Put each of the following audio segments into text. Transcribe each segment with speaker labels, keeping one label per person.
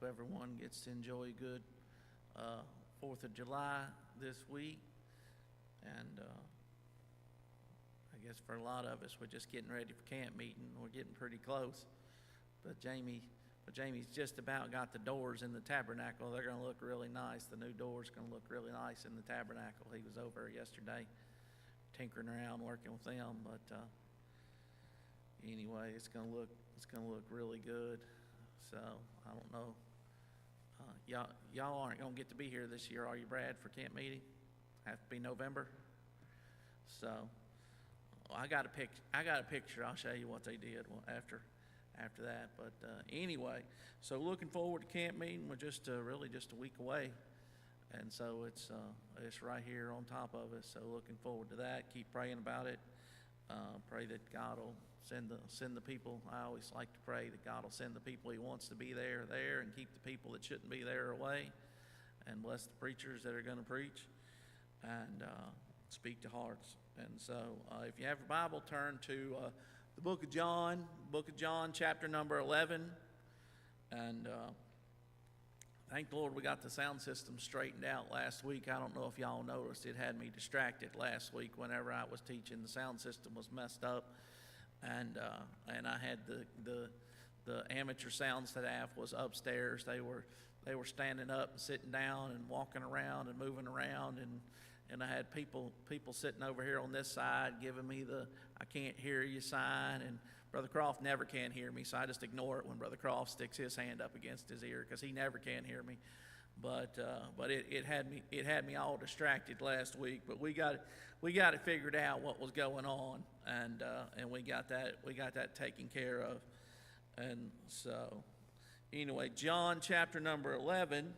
Speaker 1: hope everyone gets to enjoy a good 4th of July this week. And I guess for a lot of us, we're just getting ready for camp meeting. We're getting pretty close. But Jamie's just about got the doors in the tabernacle. They're going to look really nice. The new door's going to look really nice in the tabernacle. He was over yesterday tinkering around working with them. But anyway, it's going to look really good. So I don't know. Y'all aren't going to get to be here this year, are you, Brad, for camp meeting? Have to be November. So I got a picture. I'll show you what they did after that. But anyway, so looking forward to camp meeting. We're just really just a week away, and so it's right here on top of us. So looking forward to that. Keep praying about it. Pray that God will send the people. I always like to pray that God will send the people He wants to be there, and keep the people that shouldn't be there away, and bless the preachers that are going to preach, and speak to hearts. And so if you have your Bible, turn to the book of John, chapter number 11. And thank the Lord we got the sound system straightened out last week. I don't know if y'all noticed, it had me distracted last week whenever I was teaching. The sound system was messed up. And I had the amateur sound staff was upstairs. They were standing up and sitting down and walking around and moving around, and I had people sitting over here on this side giving me the I can't hear you sign, and Brother Croft never can hear me, so I just ignore it when Brother Croft sticks his hand up against his ear because he never can hear me. But it had me all distracted last week. But we got it figured out what was going on, and we got that taken care of. And so anyway, John chapter number 11.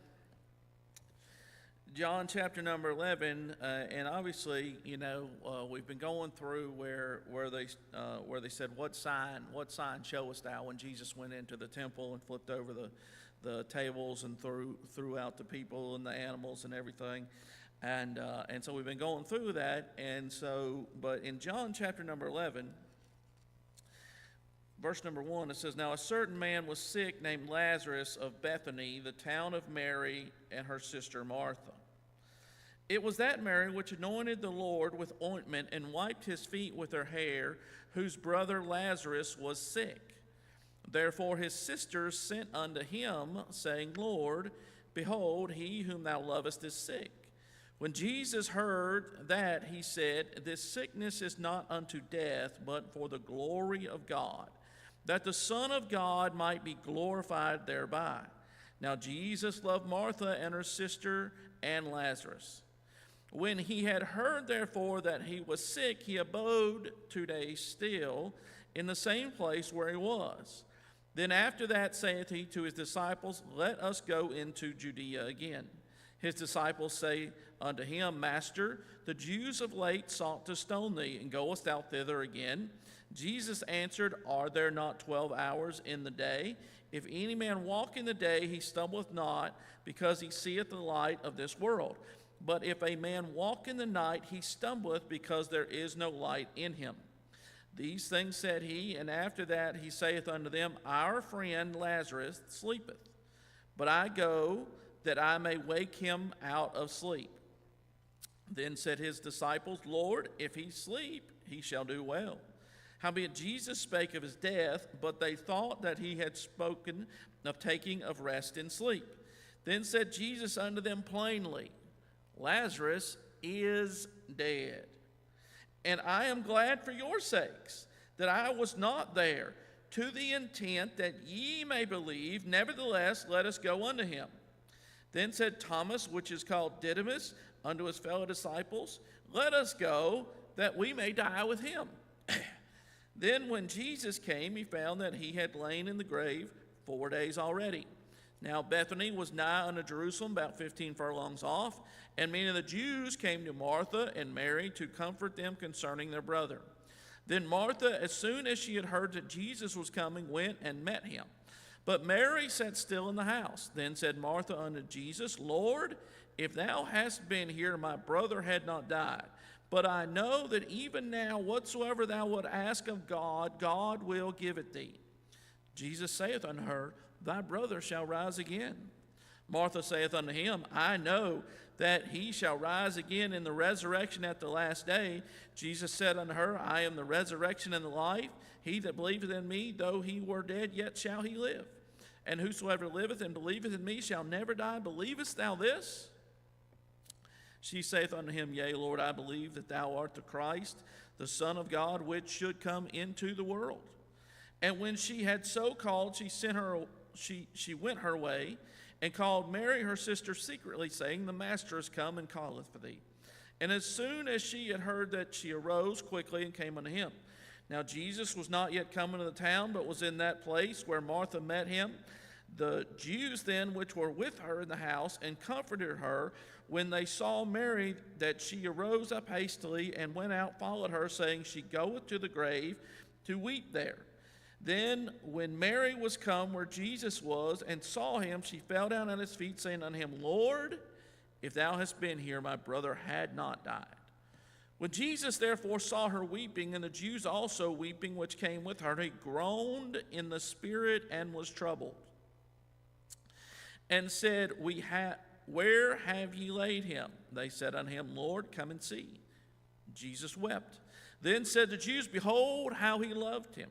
Speaker 1: John chapter number 11, and obviously, we've been going through where they said, what sign showest thou, when Jesus went into the temple and flipped over the tables and threw out the people and the animals and everything, and so we've been going through that, and so, but in John chapter number 11, verse number 1, it says, Now a certain man was sick named Lazarus of Bethany, the town of Mary and her sister Martha. It was that Mary which anointed the Lord with ointment and wiped his feet with her hair, whose brother Lazarus was sick. Therefore his sisters sent unto him, saying, Lord, behold, he whom thou lovest is sick. When Jesus heard that, he said, This sickness is not unto death, but for the glory of God, that the Son of God might be glorified thereby. Now Jesus loved Martha and her sister and Lazarus. When he had heard, therefore, that he was sick, he abode 2 days still in the same place where he was. Then after that saith he to his disciples, Let us go into Judea again. His disciples say unto him, Master, the Jews of late sought to stone thee, and goest thou thither again? Jesus answered, Are there not 12 hours in the day? If any man walk in the day, he stumbleth not, because he seeth the light of this world. But if a man walk in the night, he stumbleth, because there is no light in him. These things said he, and after that he saith unto them, Our friend Lazarus sleepeth, but I go that I may wake him out of sleep. Then said his disciples, Lord, if he sleep, he shall do well. Howbeit Jesus spake of his death, but they thought that he had spoken of taking of rest in sleep. Then said Jesus unto them plainly, Lazarus is dead, and I am glad for your sakes that I was not there, to the intent that ye may believe. Nevertheless, let us go unto him. Then said Thomas, which is called Didymus, unto his fellow disciples, Let us go, that we may die with him. Then when Jesus came, he found that he had lain in the grave 4 days already. Now Bethany was nigh unto Jerusalem, about 15 furlongs off, and many of the Jews came to Martha and Mary to comfort them concerning their brother. Then Martha, as soon as she had heard that Jesus was coming, went and met him. But Mary sat still in the house. Then said Martha unto Jesus, Lord, if thou hadst been here, my brother had not died. But I know that even now whatsoever thou wilt ask of God, God will give it thee. Jesus saith unto her, thy brother shall rise again. Martha saith unto him, I know that he shall rise again in the resurrection at the last day. Jesus said unto her, I am the resurrection and the life. He that believeth in me, though he were dead, yet shall he live. And whosoever liveth and believeth in me shall never die. Believest thou this? She saith unto him, Yea, Lord, I believe that thou art the Christ, the Son of God, which should come into the world. And when she had so called, she went her way, and called Mary her sister secretly, saying, The Master is come and calleth for thee. And as soon as she had heard that, she arose quickly and came unto him. Now Jesus was not yet come into the town, but was in that place where Martha met him. The Jews then which were with her in the house and comforted her, when they saw Mary, that she arose up hastily and went out, followed her, saying, She goeth to the grave to weep there. Then when Mary was come where Jesus was and saw him, she fell down at his feet, saying unto him, Lord, if thou hadst been here, my brother had not died. When Jesus therefore saw her weeping, and the Jews also weeping which came with her, he groaned in the spirit and was troubled, and said, Where have ye laid him? They said unto him, Lord, come and see. Jesus wept. Then said the Jews, Behold how he loved him.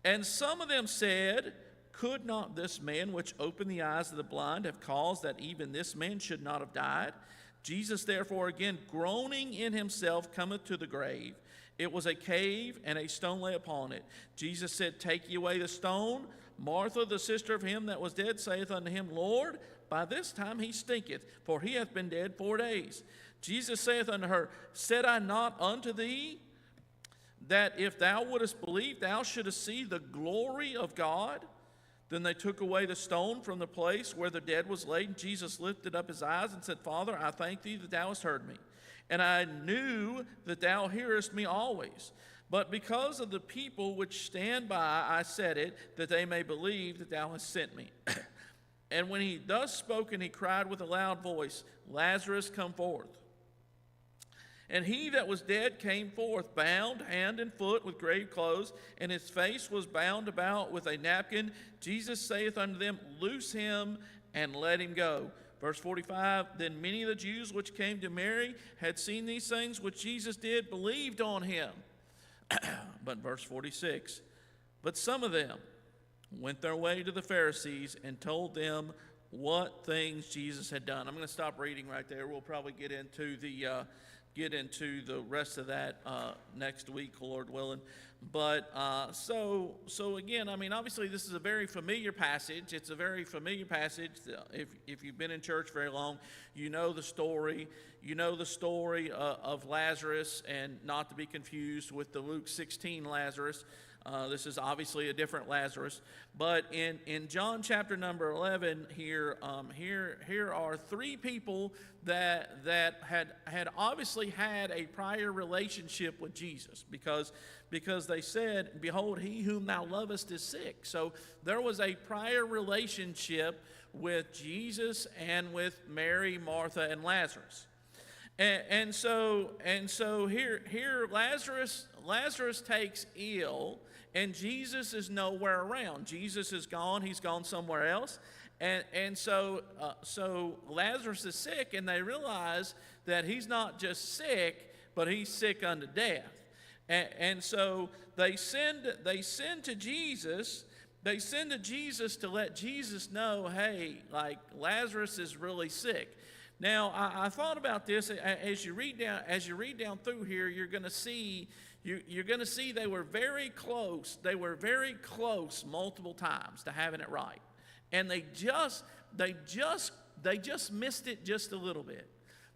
Speaker 1: And some of them said, Could not this man which opened the eyes of the blind have caused that even this man should not have died? Jesus therefore again groaning in himself cometh to the grave. It was a cave, and a stone lay upon it. Jesus said, Take ye away the stone. Martha, the sister of him that was dead, saith unto him, Lord, by this time he stinketh, for he hath been dead 4 days. Jesus saith unto her, Said I not unto thee, that if thou wouldest believe, thou shouldest see the glory of God? Then they took away the stone from the place where the dead was laid. And Jesus lifted up his eyes and said, Father, I thank thee that thou hast heard me. And I knew that thou hearest me always. But because of the people which stand by, I said it, that they may believe that thou hast sent me. And when he thus spoken, he cried with a loud voice, Lazarus, come forth. And he that was dead came forth, bound hand and foot with grave clothes, and his face was bound about with a napkin. Jesus saith unto them, Loose him and let him go. Verse 45, Then many of the Jews which came to Mary had seen these things which Jesus did, believed on him. But verse 46, But some of them went their way to the Pharisees and told them what things Jesus had done. I'm going to stop reading right there. We'll probably get into the rest of that next week, Lord willing. But so again, I mean, obviously this is a very familiar passage. It's a very familiar passage. If you've been in church very long, you know the story. You know the story of Lazarus, and not to be confused with the Luke 16 Lazarus. This is obviously a different Lazarus. But in John chapter number 11 here are three people that had obviously had a prior relationship with Jesus, because they said, Behold, he whom thou lovest is sick. So there was a prior relationship with Jesus and with Mary, Martha, and Lazarus. And so here Lazarus takes ill, and Jesus is nowhere around. Jesus is gone. He's gone somewhere else. And so Lazarus is sick, and they realize that he's not just sick, but he's sick unto death. And so they send to Jesus. They send to Jesus to let Jesus know, hey, like Lazarus is really sick. Now, I thought about this as you read down through here. You're going to see they were very close. They were very close multiple times to having it right, and they just missed it just a little bit.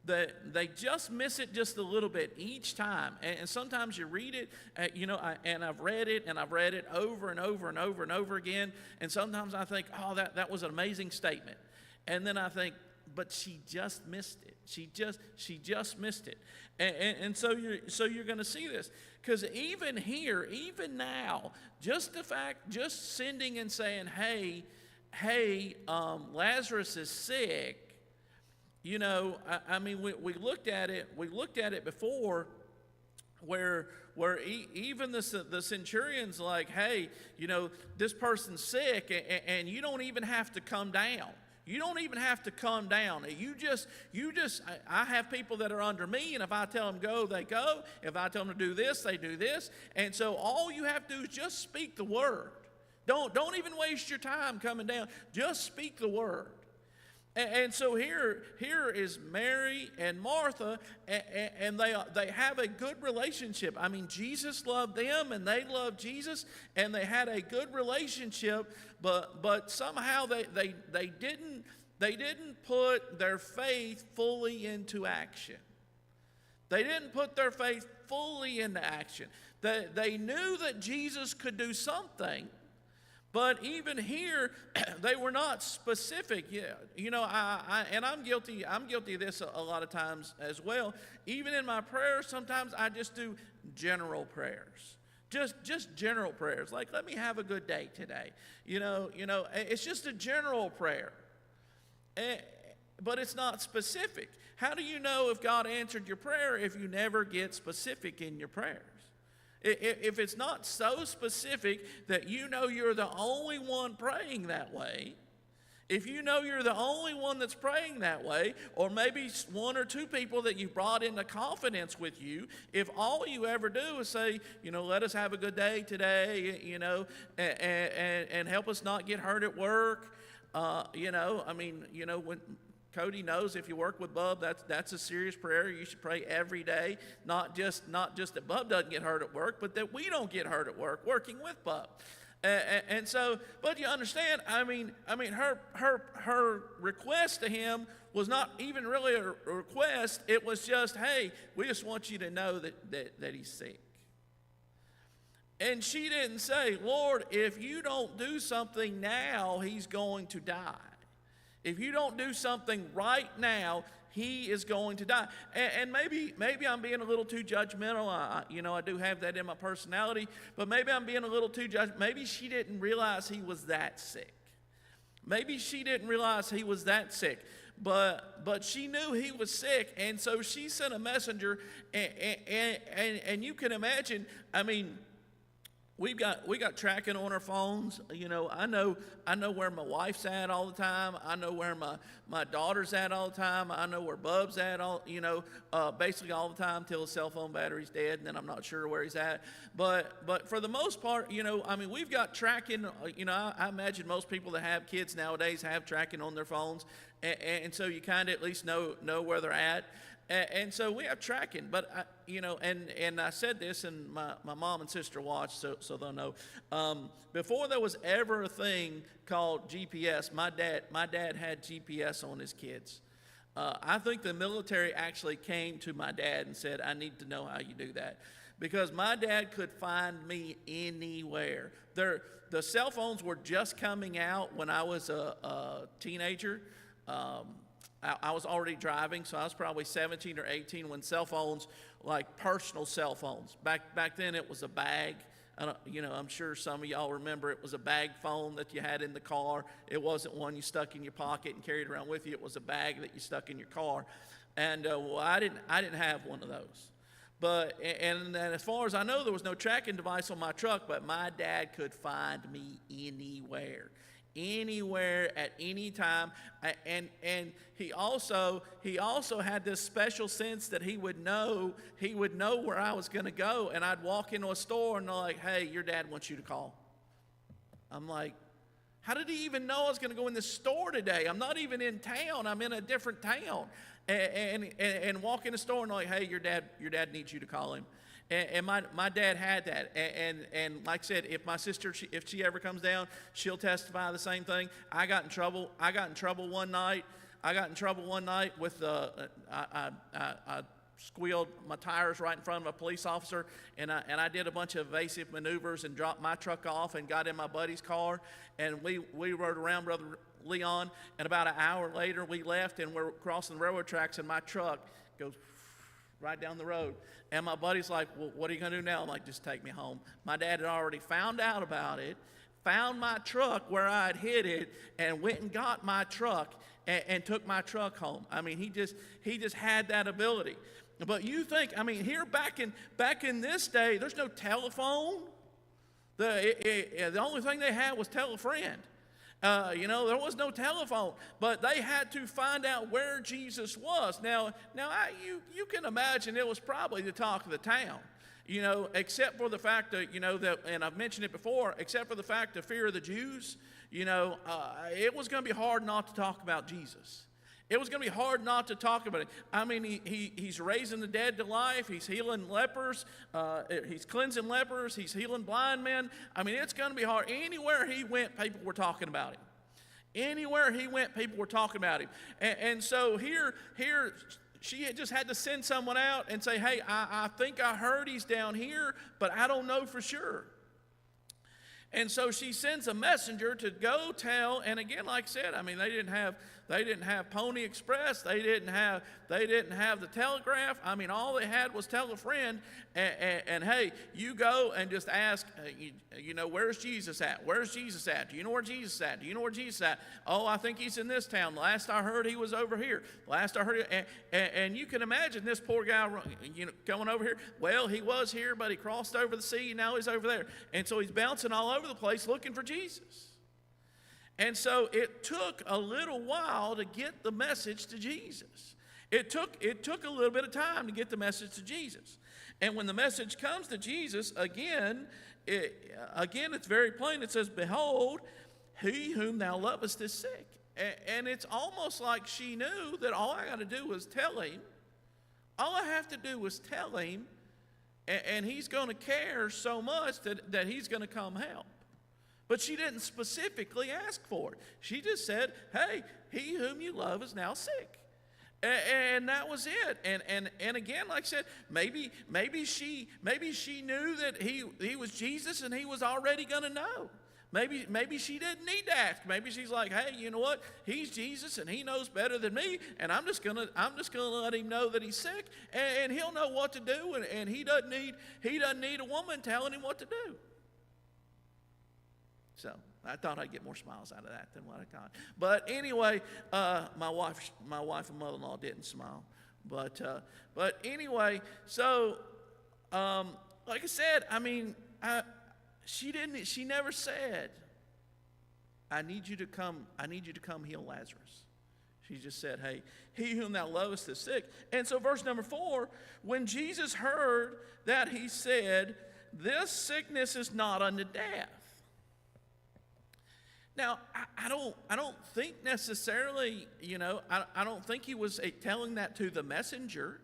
Speaker 1: They just miss it just a little bit each time. And sometimes you read it, and I've read it over and over and over and over again. And sometimes I think, oh, that was an amazing statement, and then I think, but she just missed it. She just missed it. And so you're going to see this, because even here, even now, just sending and saying, hey, Lazarus is sick. I mean, we looked at it before, even the centurion's like, hey, this person's sick, and you don't even have to come down. You don't even have to come down. I have people that are under me, and if I tell them go, they go. If I tell them to do this, they do this. And so all you have to do is just speak the word. Don't even waste your time coming down. Just speak the word. And so here is Mary and Martha, and they have a good relationship. I mean, Jesus loved them, and they loved Jesus, and they had a good relationship. But somehow they didn't put their faith fully into action. They didn't put their faith fully into action. They knew that Jesus could do something. But even here, they were not specific. And I'm guilty of this a lot of times as well. Even in my prayers, sometimes I just do general prayers. Just general prayers, like let me have a good day today. It's just a general prayer. But it's not specific. How do you know if God answered your prayer if you never get specific in your prayers? If it's not so specific that you're the only one praying that way, if you're the only one that's praying that way, or maybe one or two people that you brought into confidence with you, if all you ever do is say, let us have a good day today, and help us not get hurt at work, when Cody knows if you work with Bub, that's a serious prayer. You should pray every day, not just that Bub doesn't get hurt at work, but that we don't get hurt at work working with Bub. And so, but you understand, her request to him was not even really a request. It was just, hey, we just want you to know that he's sick. And she didn't say, Lord, if you don't do something now, he's going to die. If you don't do something right now, he is going to die. And maybe I'm being a little too judgmental. I do have that in my personality, but maybe I'm being a little too judgmental. Maybe she didn't realize he was that sick. Maybe she didn't realize he was that sick. But she knew he was sick, and so she sent a messenger. And you can imagine, we got tracking on our phones. I know where my wife's at all the time. I know where my daughter's at all the time. I know where Bub's at basically all the time till his cell phone battery's dead, and then I'm not sure where he's at. But for the most part, we've got tracking. I imagine most people that have kids nowadays have tracking on their phones, and so you kind of at least know where they're at. And so we have tracking, but and I said this, and my mom and sister watched, so they'll know. Before there was ever a thing called GPS, my dad had GPS on his kids. I think the military actually came to my dad and said, "I need to know how you do that," because my dad could find me anywhere. The cell phones were just coming out when I was a teenager. I was already driving, so I was probably 17 or 18 when cell phones, like personal cell phones. Back then it was a bag. I'm sure some of y'all remember it was a bag phone that you had in the car. It wasn't one you stuck in your pocket and carried around with you. It was a bag that you stuck in your car. And I didn't have one of those. But as far as I know, there was no tracking device on my truck, but my dad could find me anywhere at any time. And he also had this special sense that he would know where I was going to go. And I'd walk into a store and they're like, "Hey, your dad wants you to call." I'm like, how did he even know I was going to go in the store today? I'm not even in town. I'm in a different town. And walk in the store and they're like, "Hey, your dad needs you to call him." And my dad had that. And like I said, if my sister, if she ever comes down, she'll testify the same thing. I got in trouble one night. With I squealed my tires right in front of a police officer, and I did a bunch of evasive maneuvers and dropped my truck off and got in my buddy's car, and we rode around Brother Leon, and about an hour later we left, and we're crossing the railroad tracks, and my truck goes right down the road. And my buddy's like, "Well, what are you going to do now?" I'm like, "Just take me home." My dad had already found out about it, found my truck where I had hid it, and went and got my truck and took my truck home. He just had that ability. But you think, I mean, here back in this day, there's no telephone. The only thing they had was tell a friend. There was no telephone, but they had to find out where Jesus was. Now, you can imagine it was probably the talk of the town. Except for the fact that, that, and I've mentioned it before, except for the fact of fear of the Jews, it was going to be hard not to talk about Jesus. It was going to be hard not to talk about it. I mean, he's raising the dead to life. He's healing lepers. He's cleansing lepers. He's healing blind men. I mean, it's going to be hard. Anywhere he went, people were talking about him. Anywhere he went, people were talking about him. And so here, she just had to send someone out and say, hey, I think I heard he's down here, but I don't know for sure. And so she sends a messenger to go tell, and again, like I said, I mean, they didn't have Pony Express, they didn't have the telegraph. I mean, all they had was tell a friend, and hey, you go and just ask, where's Jesus at? Where's Jesus at? Do you know where Jesus is at? Do you know where Jesus is at? Oh, I think he's in this town. Last I heard, he was over here. Last I heard, and you can imagine this poor guy, going over here. Well, he was here, but he crossed over the sea, and now he's over there. And so he's bouncing all over the place looking for Jesus. And so it took a little while to get the message to Jesus. It took a little bit of time to get the message to Jesus. And when the message comes to Jesus, again, it's very plain. It says, behold, he whom thou lovest is sick. And it's almost like she knew that all I got to do was tell him. All I have to do was tell him, and he's going to care so much that he's going to come help. But she didn't specifically ask for it. She just said, hey, he whom you love is now sick. And that was it. And again, like I said, maybe she knew that he was Jesus and he was already going to know. Maybe she didn't need to ask. Maybe she's like, hey, you know what? He's Jesus and he knows better than me, and I'm just gonna let him know that he's sick, and he'll know what to do, and he doesn't need a woman telling him what to do. So I thought I'd get more smiles out of that than what I got. But anyway, my wife and mother-in-law didn't smile. But anyway, so like I said, I mean, she never said, I need you to come heal Lazarus. She just said, hey, he whom thou lovest is sick. And so verse number 4, when Jesus heard that, he said, this sickness is not unto death. Now, I don't think necessarily, I don't think he was telling that to the messenger.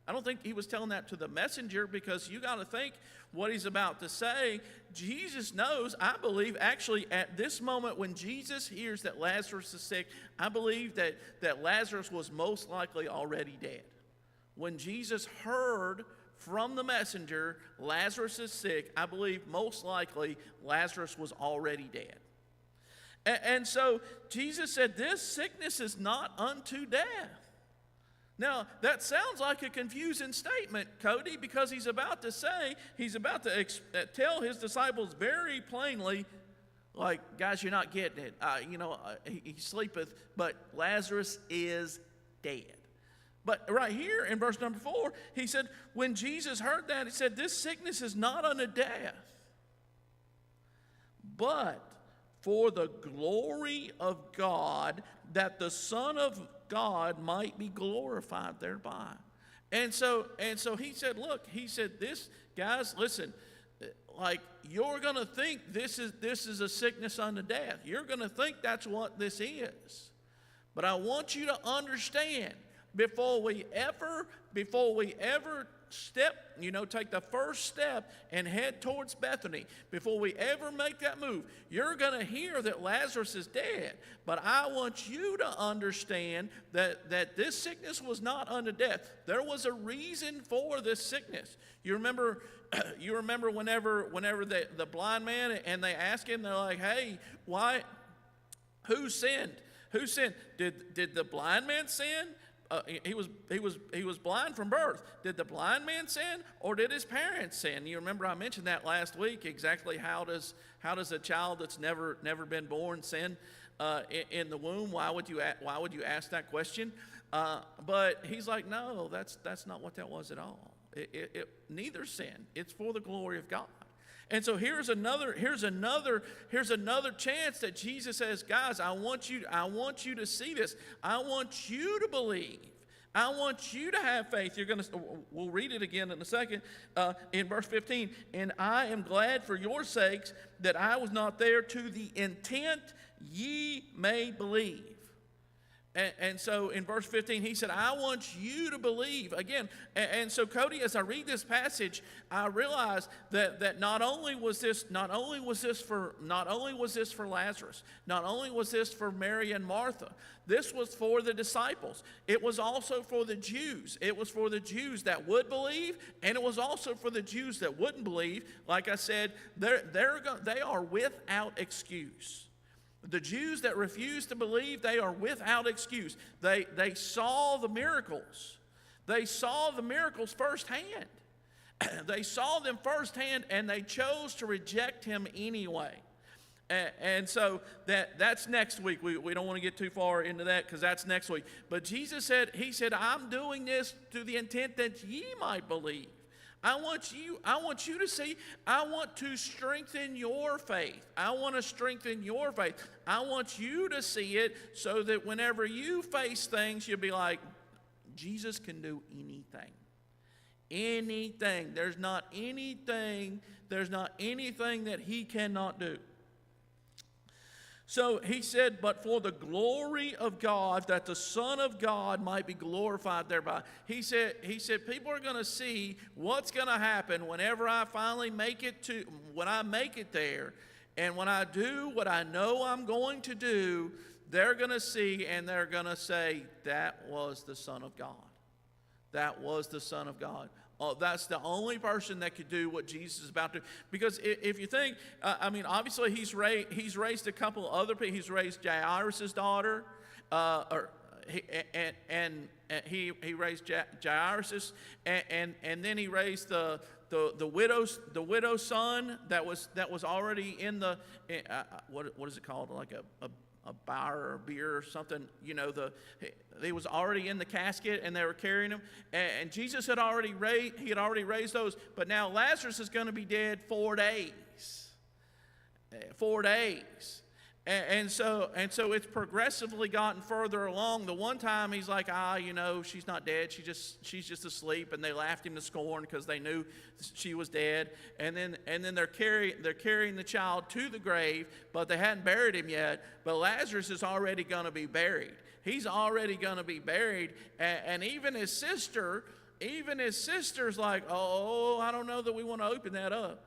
Speaker 1: I don't think he was telling that to the messenger, because you got to think what he's about to say. Jesus knows, I believe, actually at this moment when Jesus hears that Lazarus is sick, I believe that Lazarus was most likely already dead. When Jesus heard from the messenger, Lazarus is sick, I believe most likely Lazarus was already dead. And so Jesus said, this sickness is not unto death. Now, that sounds like a confusing statement, Cody, because he's about to tell his disciples very plainly, like, guys, you're not getting it. He sleepeth, but Lazarus is dead. But right here in verse number 4, he said, when Jesus heard that, he said, this sickness is not unto death, but for the glory of God, that the Son of God might be glorified thereby. And so he said, look, this, guys, listen, like, you're going to think this is a sickness unto death. You're going to think that's what this is. But I want you to understand, before we ever take the first step and head towards Bethany, before we ever make that move, you're going to hear that Lazarus is dead. But I want you to understand that this sickness was not unto death. There was a reason for this sickness. You remember whenever the blind man, and they ask him, they're like, hey, why? Who sinned? Who sinned? Did the blind man sin? He was blind from birth. Did the blind man sin, or did his parents sin? You remember I mentioned that last week. Exactly how does a child that's never been born sin in the womb? Why would you ask that question? But he's like, no, that's not what that was at all. Neither sin. It's for the glory of God. And so here's another chance that Jesus says, guys, I want you to see this. I want you to believe. I want you to have faith. We'll read it again in a second, in verse 15. And I am glad for your sakes that I was not there, to the intent ye may believe. And so in verse 15, he said, I want you to believe. Again, and so Cody, as I read this passage, I realize that not only was this for Lazarus, not only was this for Mary and Martha, this was for the disciples. It was also for the Jews. It was for the Jews that would believe, and it was also for the Jews that wouldn't believe. Like I said, they are without excuse. The Jews that refuse to believe, they are without excuse. They saw the miracles. They saw the miracles firsthand. They saw them firsthand, and they chose to reject him anyway. And so that's next week. We don't want to get too far into that because that's next week. But Jesus said, I'm doing this to the intent that ye might believe. I want you to see, I want to strengthen your faith. I want to strengthen your faith. I want you to see it so that whenever you face things, you'll be like, Jesus can do anything. Anything. There's not anything that he cannot do. So he said, but for the glory of God, that the Son of God might be glorified thereby. He said, people are going to see what's going to happen whenever I finally make it there. And when I do what I know I'm going to do, they're going to see and they're going to say, that was the Son of God. That was the Son of God. Oh, that's the only person that could do what Jesus is about to do. Because if you think, obviously he's raised a couple of other people. He's raised Jairus' daughter, he raised Jairus, and then he raised the widow's son that was already in the what is it called, like a bar or beer or something, he was already in the casket and they were carrying him, and Jesus had already raised those, but now Lazarus is going to be dead 4 days. 4 days. And so it's progressively gotten further along. The one time he's like, she's not dead. She's just asleep, and they laughed him to scorn because they knew she was dead. And then they're carrying the child to the grave, but they hadn't buried him yet. But Lazarus is already going to be buried. He's already going to be buried, and even his sister's like, I don't know that we want to open that up.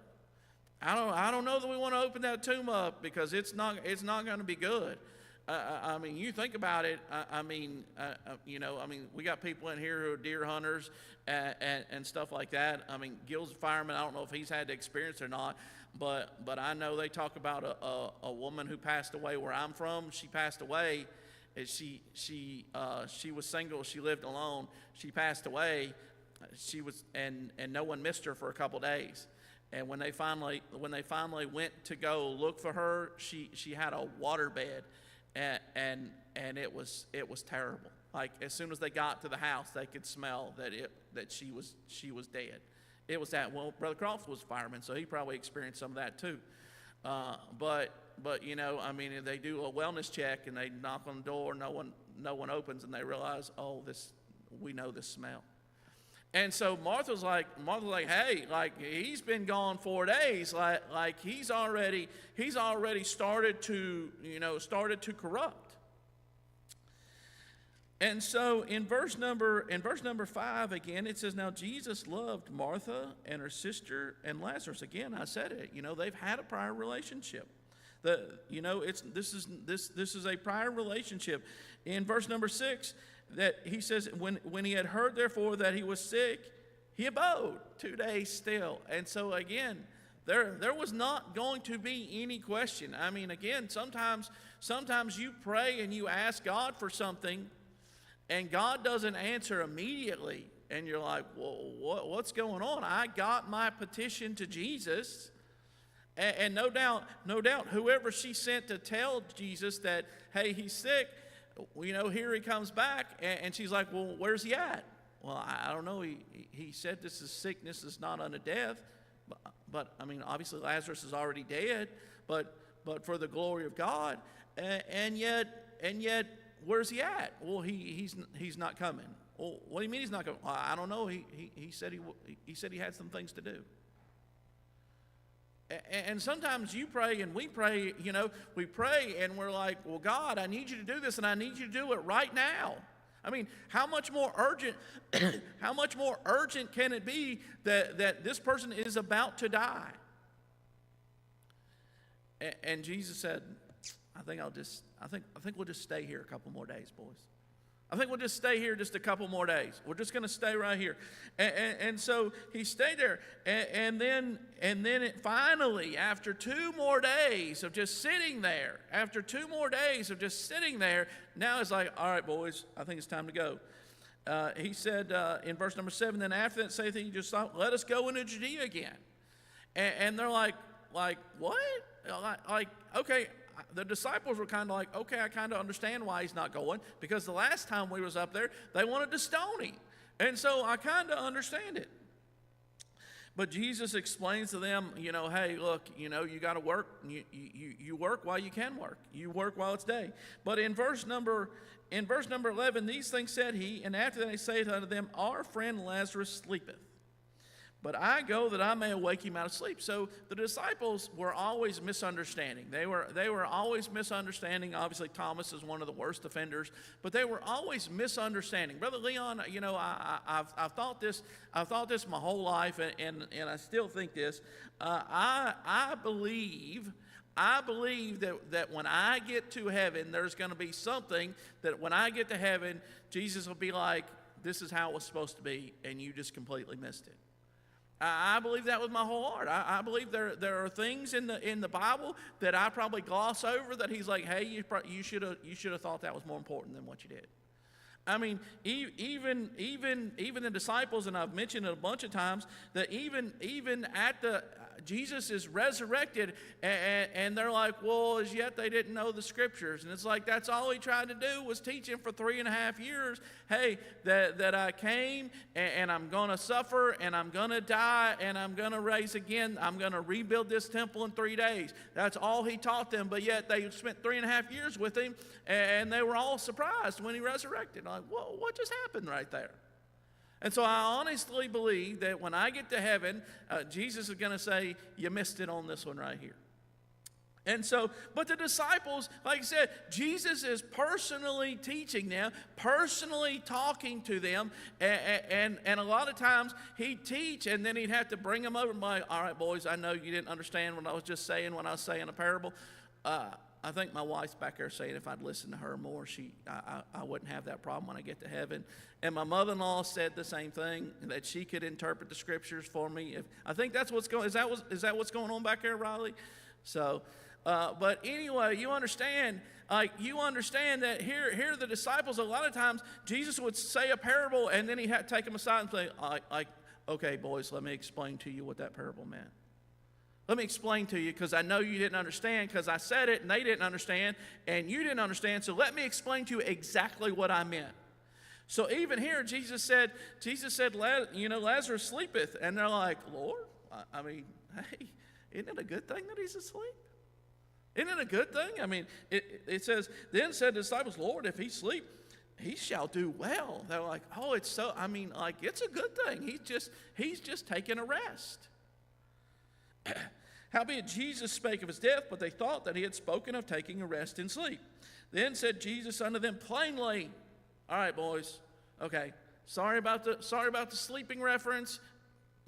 Speaker 1: I don't know that we want to open that tomb up because it's not going to be good. You think about it. We got people in here who are deer hunters and stuff like that. Gil's a fireman. I don't know if he's had the experience or not, but I know they talk about a woman who passed away where I'm from. She passed away. She was single. She lived alone. She passed away. And no one missed her for a couple days. And when they finally went to go look for her, she had a waterbed, and it was terrible. Like as soon as they got to the house, they could smell that she was dead. It was that. Well, Brother Croft was a fireman, so he probably experienced some of that too. But they do a wellness check and they knock on the door. No one opens, and they realize, we know this smell. And so Martha's like, hey, like he's been gone 4 days, like he's already started to corrupt. And so in verse number 5 again, it says, now Jesus loved Martha and her sister and Lazarus. Again, I said it. They've had a prior relationship. This is a prior relationship. In verse number 6. That he says, when he had heard, therefore, that he was sick, he abode 2 days still. And so again, there was not going to be any question. Again, sometimes you pray and you ask God for something, and God doesn't answer immediately, and you're like, well, what's going on? I got my petition to Jesus, and no doubt, whoever she sent to tell Jesus that, hey, he's sick. here he comes back, and she's like, well, where's he at? Well, I don't know. He said this is sickness is not unto death. But I mean, obviously Lazarus is already dead, but for the glory of God. And yet, where's he at? Well, he's not coming. Well, what do you mean he's not coming? Well, I don't know. He said he had some things to do. And sometimes you pray and we pray, we pray and we're like, well, God, I need you to do this and I need you to do it right now. I mean, how much more urgent can it be that this person is about to die? And Jesus said, I think we'll just stay here a couple more days, boys. I think we'll just stay here just a couple more days. We're just going to stay right here. And so he stayed there. And then finally, after 2 more days of just sitting there, now it's like, all right, boys, I think it's time to go. He said in verse number 7, then after that saith he, just thought, let us go into Judea again. And they're like, what? Like, okay. The disciples were kind of like, okay, I kind of understand why he's not going, because the last time we was up there, they wanted to stone him. And so I kind of understand it. But Jesus explains to them, hey, look, you got to work. You work while you can work. You work while it's day. But in verse number 11, these things said he, and after that he saith unto them, our friend Lazarus sleepeth. But I go that I may awake him out of sleep. So the disciples were always misunderstanding. They were always misunderstanding. Obviously, Thomas is one of the worst offenders, but they were always misunderstanding. Brother Leon, I've thought this my whole life, and I still think this. I believe that when I get to heaven, there's going to be something that when I get to heaven, Jesus will be like, "This is how it was supposed to be," and you just completely missed it. I believe that with my whole heart. I believe there are things in the Bible that I probably gloss over that he's like, hey, you should have thought that was more important than what you did. I mean, even the disciples, and I've mentioned it a bunch of times, that even at the Jesus is resurrected, and they're like, well, as yet they didn't know the scriptures. And it's like, that's all he tried to do was teach him for 3.5 years. Hey, that I came, and I'm going to suffer, and I'm going to die, and I'm going to rise again. I'm going to rebuild this temple in 3 days. That's all he taught them. But yet they spent 3.5 years with him, and they were all surprised when he resurrected. Like, whoa, what just happened right there? And so I honestly believe that when I get to heaven, Jesus is going to say, you missed it on this one right here. And so, but the disciples, like I said, Jesus is personally teaching them, personally talking to them, and a lot of times he'd teach, and then he'd have to bring them over and be like, all right, boys, I know you didn't understand what I was just saying when I was saying a parable. I think my wife's back there saying if I'd listen to her more, I wouldn't have that problem when I get to heaven. And my mother-in-law said the same thing, that she could interpret the scriptures for me. I think that's what's going. Is that what's going on back there, Riley? So, but anyway, you understand that here the disciples, a lot of times Jesus would say a parable, and then he had to take them aside and say, okay, boys, let me explain to you what that parable meant. Let me explain to you, because I know you didn't understand, because I said it and they didn't understand and you didn't understand, so let me explain to you exactly what I meant. So even here, Jesus said, Lazarus sleepeth, and they're like, Lord, I mean, hey, isn't it a good thing that he's asleep? Isn't it a good thing? I mean, it says, then said the disciples, Lord, if he sleep, he shall do well. They're like, oh, it's a good thing. He's just taking a rest. Howbeit Jesus spake of his death, but they thought that he had spoken of taking a rest in sleep. Then said Jesus unto them plainly, all right, boys, okay, sorry about the sleeping reference.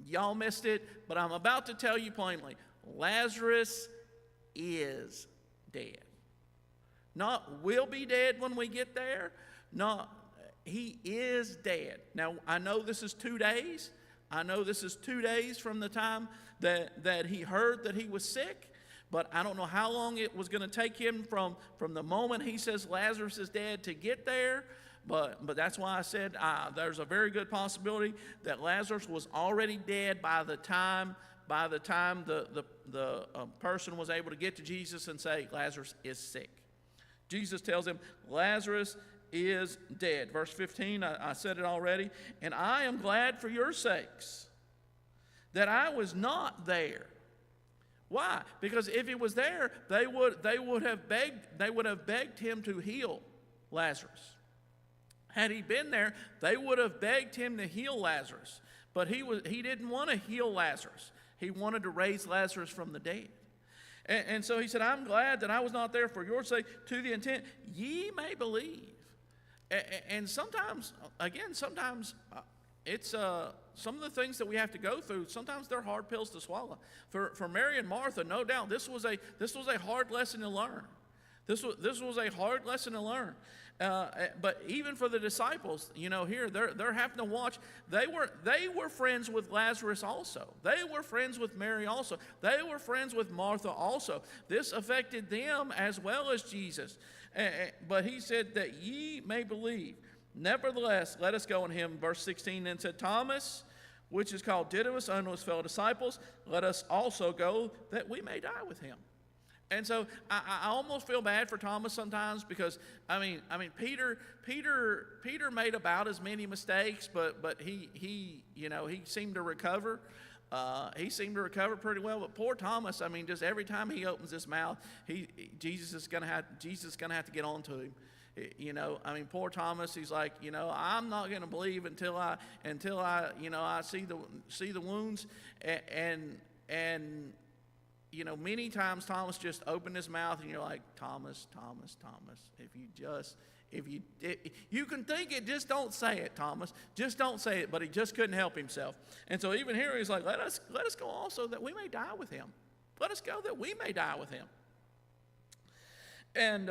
Speaker 1: Y'all missed it, but I'm about to tell you plainly, Lazarus is dead. Not will be dead when we get there. He is dead. Now, I know this is 2 days. I know this is 2 days from the time that he heard that he was sick, but I don't know how long it was going to take him from the moment he says Lazarus is dead to get there, but that's why I said there's a very good possibility that Lazarus was already dead by the time the person was able to get to Jesus and say Lazarus is sick. Jesus tells him, Lazarus is dead. Verse 15, I said it already. And I am glad for your sakes that I was not there. Why? Because if he was there, they would have begged him to heal Lazarus. Had he been there, they would have begged him to heal Lazarus. But he didn't want to heal Lazarus. He wanted to raise Lazarus from the dead. And so he said, I'm glad that I was not there for your sake, to the intent ye may believe. And sometimes it's some of the things that we have to go through, sometimes they're hard pills to swallow. For Mary and Martha, no doubt, this was a hard lesson to learn. This was a hard lesson to learn. But even for the disciples, here they're having to watch. They were friends with Lazarus also. They were friends with Mary also. They were friends with Martha also. This affected them as well as Jesus. But he said that ye may believe. Nevertheless, let us go on him. Verse 16 then said, Thomas, which is called Didymus, unto his fellow disciples, let us also go that we may die with him. And so I almost feel bad for Thomas sometimes because Peter made about as many mistakes, but he seemed to recover. He seemed to recover pretty well. But poor Thomas, just every time he opens his mouth, Jesus is gonna have to get on to him. Poor Thomas, he's like, I'm not going to believe until I see the wounds, and many times Thomas just opened his mouth, and you're like, Thomas, if you can think it, just don't say it, Thomas. Just don't say it. But he just couldn't help himself. And so even here he's like, let us go also that we may die with him. Let us go that we may die with him. And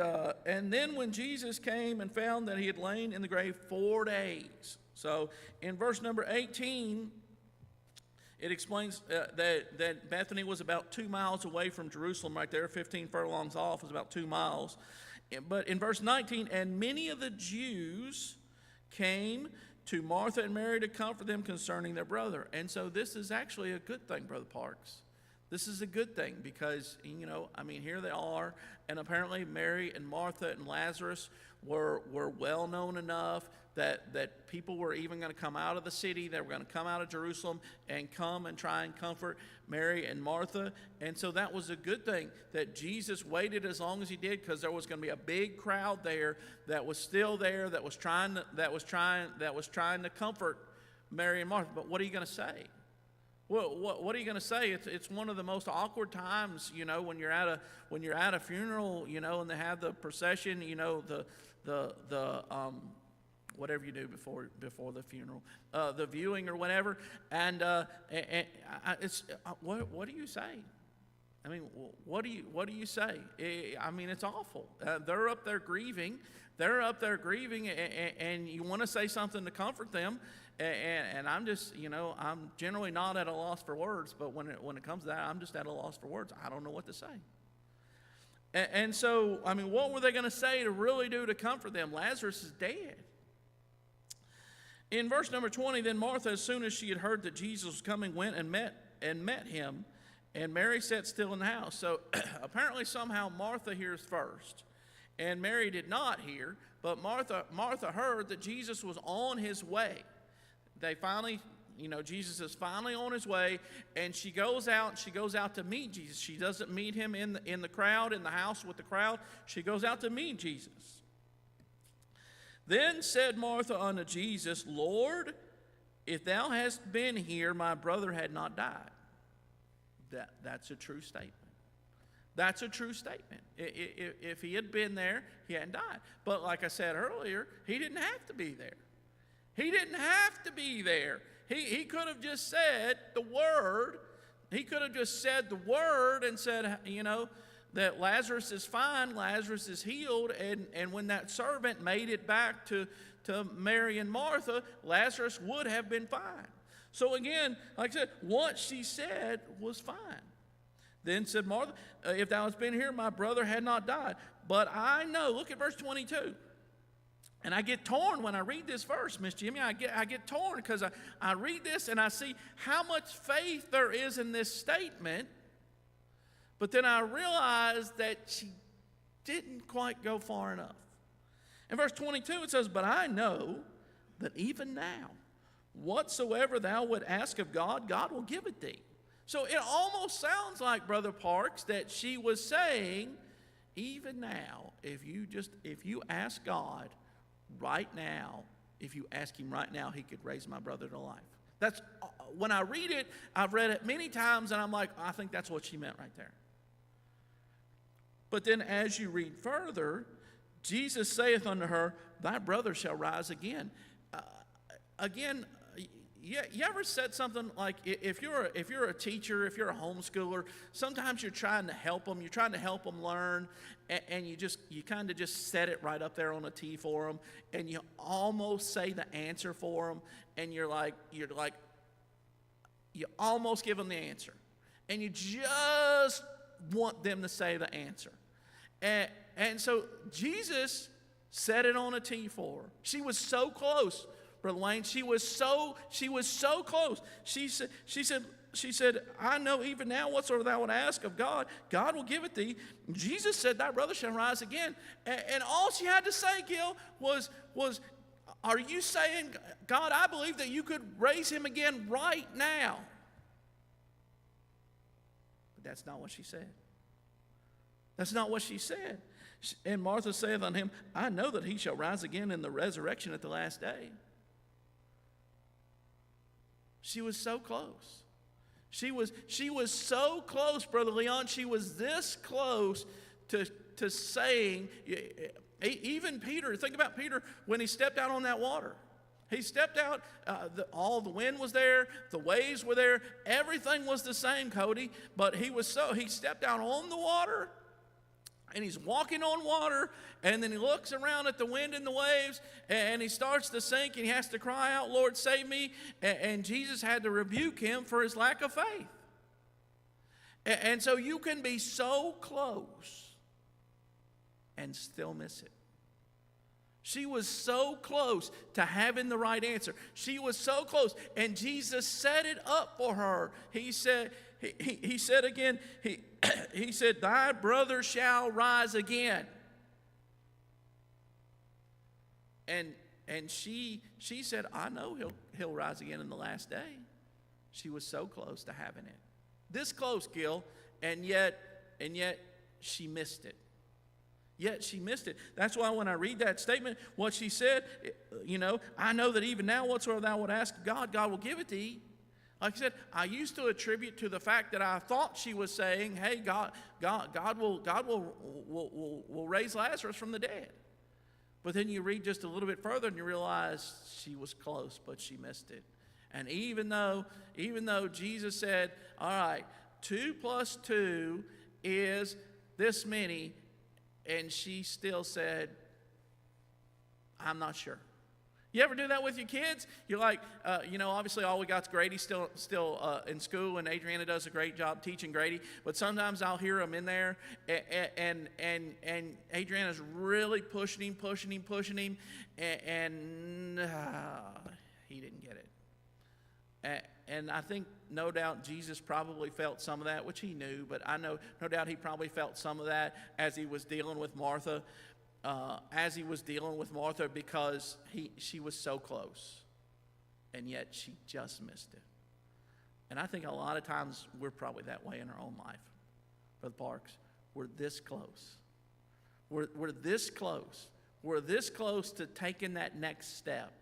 Speaker 1: then when Jesus came and found that he had lain in the grave 4 days. So in verse number 18, it explains that Bethany was about 2 miles away from Jerusalem right there. 15 furlongs off is about 2 miles. But in verse 19, and many of the Jews came to Martha and Mary to comfort them concerning their brother. And so this is actually a good thing, Brother Parks. This is a good thing because, here they are, and apparently Mary and Martha and Lazarus were well known enough that people were even going to come out of the city. They were going to come out of Jerusalem and come and try and comfort Mary and Martha. And so that was a good thing that Jesus waited as long as he did, because there was going to be a big crowd there that was still there, that was trying to comfort Mary and Martha. But what are you going to say? Well, what are you going to say? It's one of the most awkward times, when you're at a funeral, and they have the procession, the whatever you do before the funeral, the viewing or whatever, and it's what do you say? What do you say? It's awful. They're up there grieving. And you want to say something to comfort them. And I'm just, I'm generally not at a loss for words, but when it comes to that, I'm just at a loss for words. I don't know what to say. And so, what were they going to say to really do to comfort them? Lazarus is dead. In verse number 20, then Martha, as soon as she had heard that Jesus was coming, went and met him, and Mary sat still in the house. So apparently somehow Martha hears first, and Mary did not hear, but Martha heard that Jesus was on his way. They finally, Jesus is finally on his way, and she goes out to meet Jesus. She doesn't meet him in the crowd, in the house with the crowd. She goes out to meet Jesus. Then said Martha unto Jesus, Lord, if thou hadst been here, my brother had not died. That's a true statement. That's a true statement. If he had been there, he hadn't died. But like I said earlier, he didn't have to be there. He didn't have to be there. He could have just said the word. He could have just said the word and said, that Lazarus is fine, Lazarus is healed. And when that servant made it back to Mary and Martha, Lazarus would have been fine. So again, like I said, what she said was fine. Then said Martha, if thou hadst been here, my brother had not died. But I know, look at verse 22. And I get torn when I read this verse, Miss Jimmy. I get torn because I read this and I see how much faith there is in this statement. But then I realize that she didn't quite go far enough. In verse 22 it says, "But I know that even now, whatsoever thou would ask of God, God will give it thee." So it almost sounds like, Brother Parks, that she was saying, even now, if you ask God right now, if you ask him right now, he could raise my brother to life. That's, when I read it, I've read it many times, and I'm like, I think that's what she meant right there. But then as you read further, Jesus saith unto her, "Thy brother shall rise again." Again, you ever said something like, if you're a teacher, if you're a homeschooler, sometimes you're trying to help them, learn, and you kind of just set it right up there on a tee for them, and you almost say the answer for them, and you're like, you almost give them the answer, and you just want them to say the answer. And so Jesus set it on a tee for her. She was so close, Brother Wayne. She was so close. She said, "I know even now whatsoever thou would ask of God, God will give it thee." Jesus said, "Thy brother shall rise again." And all she had to say, Gil, was, "Are you saying, God, I believe that you could raise him again right now?" But that's not what she said. That's not what she said. And Martha saith unto him, "I know that he shall rise again in the resurrection at the last day." She was so close. She was so close, Brother Leon. She was this close to saying, even Peter, think about Peter when he stepped out on that water. He stepped out, all the wind was there, the waves were there, everything was the same, Cody, but he stepped out on the water, and he's walking on water, and then he looks around at the wind and the waves, and he starts to sink, and he has to cry out, "Lord, save me," and Jesus had to rebuke him for his lack of faith. And so you can be so close and still miss it. She was so close to having the right answer. She was so close, and Jesus set it up for her. He said again, he said, "Thy brother shall rise again." And she said, "I know he'll rise again in the last day." She was so close to having it. This close, Gil, and yet she missed it. Yet she missed it. That's why when I read that statement, what she said, "I know that even now whatsoever thou would ask God, God will give it thee." Like I said, I used to attribute to the fact that I thought she was saying, "Hey, God will raise Lazarus from the dead." But then you read just a little bit further and you realize she was close, but she missed it. And even though Jesus said, "All right, 2 plus 2 is this many," and she still said, "I'm not sure." You ever do that with your kids? You're like, obviously all we got's Grady still in school, and Adriana does a great job teaching Grady. But sometimes I'll hear him in there, and Adriana's really pushing him, and he didn't get it. And I think, no doubt, Jesus probably felt some of that, which he knew, but I know, no doubt, he probably felt some of that as he was dealing with Martha. Because she was so close, and yet she just missed it. And I think a lot of times we're probably that way in our own life. Brother Parks, we're this close. We're this close. We're this close to taking that next step.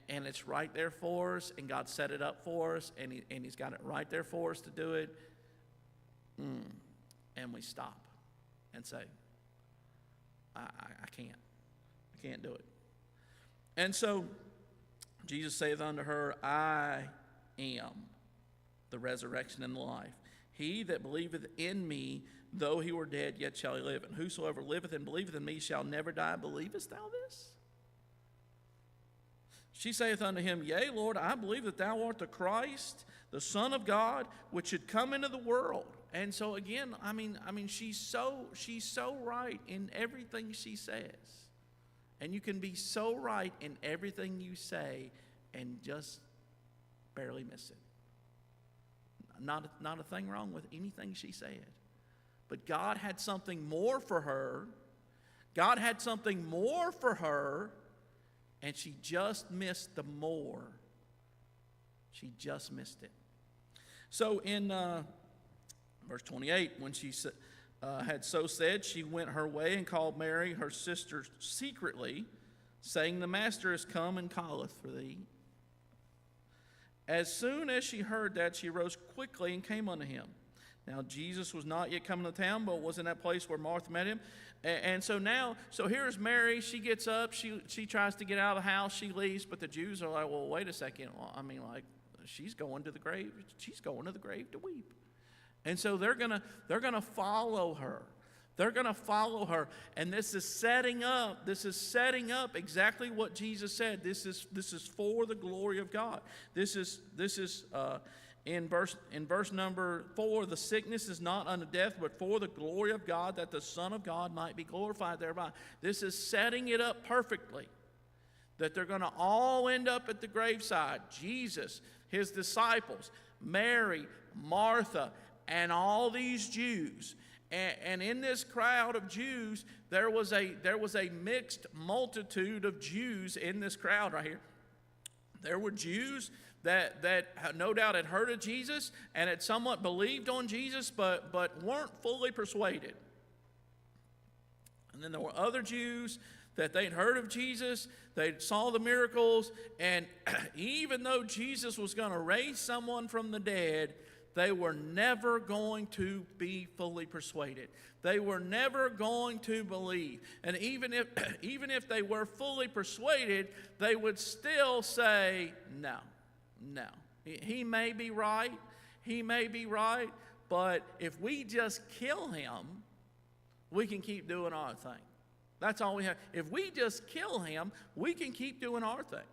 Speaker 1: And it's right there for us, and God set it up for us, and He's got it right there for us to do it. And we stop and say, I can't do it. And so Jesus saith unto her, "I am the resurrection and the life. He that believeth in me, though he were dead, yet shall he live. And whosoever liveth and believeth in me shall never die. Believest thou this?" She saith unto him, "Yea, Lord, I believe that thou art the Christ, the Son of God, which should come into the world." And so again, I mean, she's so right in everything she says. And you can be so right in everything you say and just barely miss it. Not a thing wrong with anything she said. But God had something more for her. God had something more for her, and she just missed the more. She just missed it. So in verse 28, when she had so said, she went her way and called Mary, her sister, secretly, saying, "The master is come and calleth for thee." As soon as she heard that, she rose quickly and came unto him. Now Jesus was not yet come to town, but was in that place where Martha met him. And so here's Mary. She gets up. She tries to get out of the house. She leaves, but the Jews are like, well, wait a second. Well, I mean, like, she's going to the grave. She's going to the grave to weep. And so they're gonna follow her. They're going to follow her. And this is setting up exactly what Jesus said. This is for the glory of God. This is in verse number 4, the sickness is not unto death, but for the glory of God, that the Son of God might be glorified thereby. This is setting it up perfectly, that they're going to all end up at the graveside. Jesus, his disciples, Mary, Martha, and all these Jews. And in this crowd of Jews, there was a mixed multitude of Jews in this crowd right here. There were Jews that no doubt had heard of Jesus and had somewhat believed on Jesus, but weren't fully persuaded. And then there were other Jews that they'd heard of Jesus, they saw the miracles, and even though Jesus was going to raise someone from the dead, they were never going to be fully persuaded. They were never going to believe. And even if they were fully persuaded, they would still say, no. He may be right, but if we just kill him, we can keep doing our thing. That's all we have. If we just kill him, we can keep doing our thing.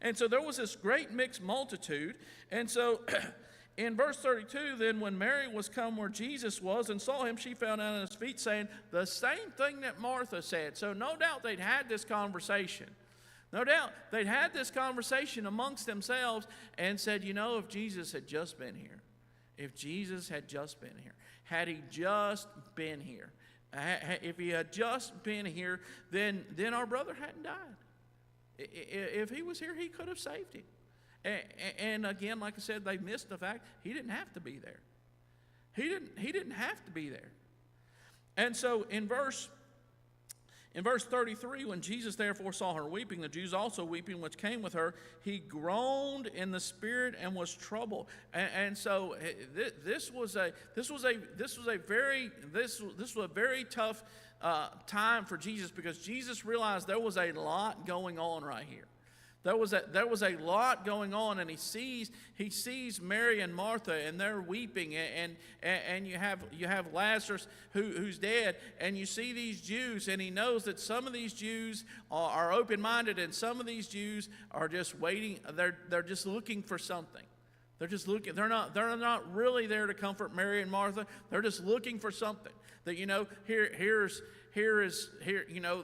Speaker 1: And so there was this great mixed multitude. And so in verse 32, then when Mary was come where Jesus was and saw him, she fell down at his feet, saying the same thing that Martha said. So no doubt they'd had this conversation. No doubt they'd had this conversation amongst themselves and said, if Jesus had just been here, had he just been here, if he had just been here, then our brother hadn't died. If he was here, he could have saved him. And again, like I said, they missed the fact he didn't have to be there. He didn't have to be there. And so in verse 33, when Jesus therefore saw her weeping, the Jews also weeping, which came with her, he groaned in the spirit and was troubled. And so this was a very tough time for Jesus, because Jesus realized there was a lot going on right here. There was a lot going on, and he sees Mary and Martha, and they're weeping, and you have Lazarus who's dead, and you see these Jews, and he knows that some of these Jews are open-minded, and some of these Jews are just waiting. They're just looking for something. They're just looking. They're not really there to comfort Mary and Martha. They're just looking for something. That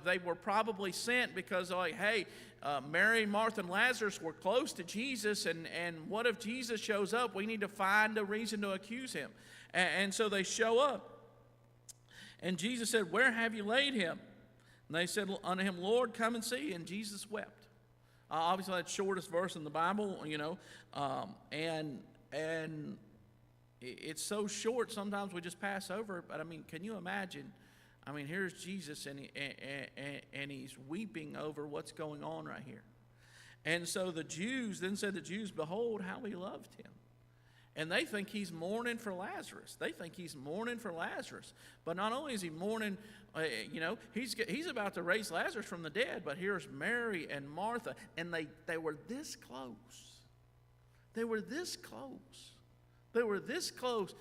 Speaker 1: they were probably sent because like, hey. Mary, Martha, and Lazarus were close to Jesus, and what if Jesus shows up? We need to find a reason to accuse him. And so they show up. And Jesus said, where have you laid him? And they said unto him, Lord, come and see. And Jesus wept. Obviously, that's the shortest verse in the Bible, and it's so short, sometimes we just pass over it. But, I mean, can you imagine? I mean, here's Jesus, and he's weeping over what's going on right here. And so the Jews, then said the Jews, behold, how he loved him. And they think he's mourning for Lazarus. But not only is he mourning, he's about to raise Lazarus from the dead, but here's Mary and Martha, and they were this close. They were this close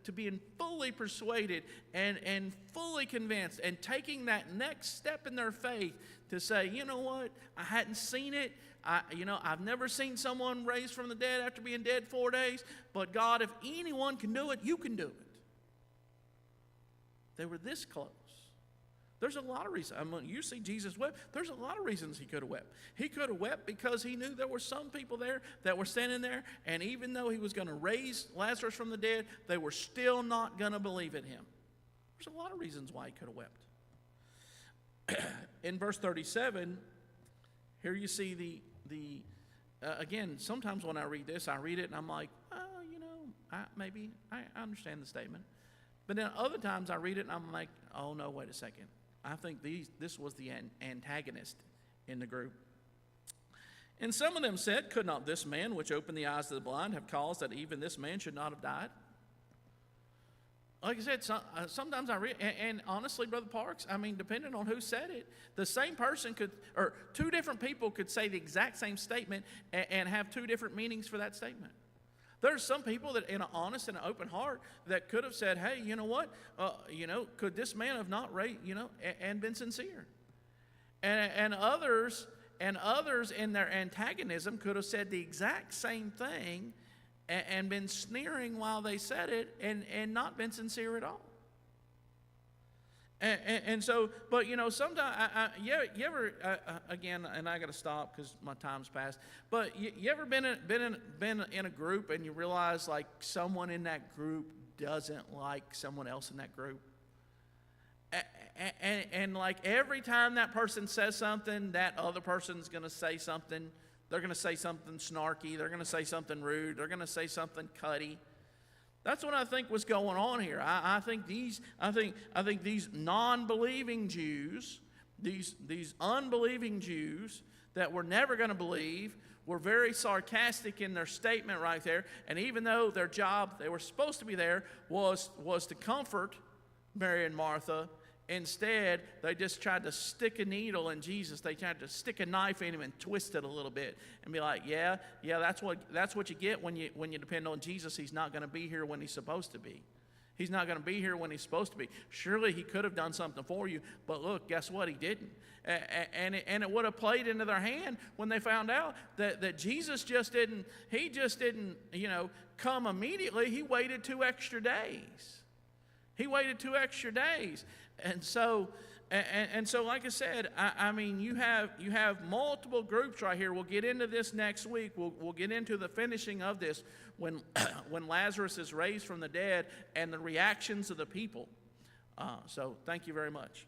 Speaker 1: to being fully persuaded and fully convinced, and taking that next step in their faith to say, you know what, I hadn't seen it. I've never seen someone raised from the dead after being dead 4 days, but God, if anyone can do it, you can do it. They were this close. There's a lot of reasons. You see Jesus wept. There's a lot of reasons he could have wept. He could have wept because he knew there were some people there that were standing there, and even though he was going to raise Lazarus from the dead, they were still not going to believe in him. There's a lot of reasons why he could have wept. In verse 37, here you see again, sometimes when I read this, I read it and I'm like, oh, you know, maybe I understand the statement. But then other times I read it and I'm like, oh no, wait a second. I think this was the antagonist in the group. And some of them said, could not this man which opened the eyes of the blind have caused that even this man should not have died? Like I said, sometimes I read, and honestly, Brother Parks, I mean, depending on who said it, the same person could, or two different people could say the exact same statement and have two different meanings for that statement. There's some people that, in an honest and an open heart, that could have said, hey, you know what, could this man have not and been sincere? And others in their antagonism could have said the exact same thing and been sneering while they said it and not been sincere at all. And so, but sometimes, you ever, again, and I got to stop because my time's passed, but you ever been in a group and you realize like someone in that group doesn't like someone else in that group? And like every time that person says something, that other person's going to say something. They're going to say something snarky. They're going to say something rude. They're going to say something cutty. That's what I think was going on here. I think these non-believing Jews, these unbelieving Jews that were never going to believe, were very sarcastic in their statement right there. And even though their job, they were supposed to be there, was to comfort Mary and Martha, instead, they just tried to stick a needle in Jesus. They tried to stick a knife in him and twist it a little bit and be like, yeah, that's what you get when you depend on Jesus. He's not going to be here when he's supposed to be. He's not going to be here when he's supposed to be. Surely he could have done something for you, but look, guess what? He didn't. And it would have played into their hand when they found out that Jesus just didn't come immediately. He waited 2 extra days. He waited 2 extra days. And so, like I said, I mean, you have multiple groups right here. We'll get into this next week. We'll get into the finishing of this when Lazarus is raised from the dead and the reactions of the people. So thank you very much.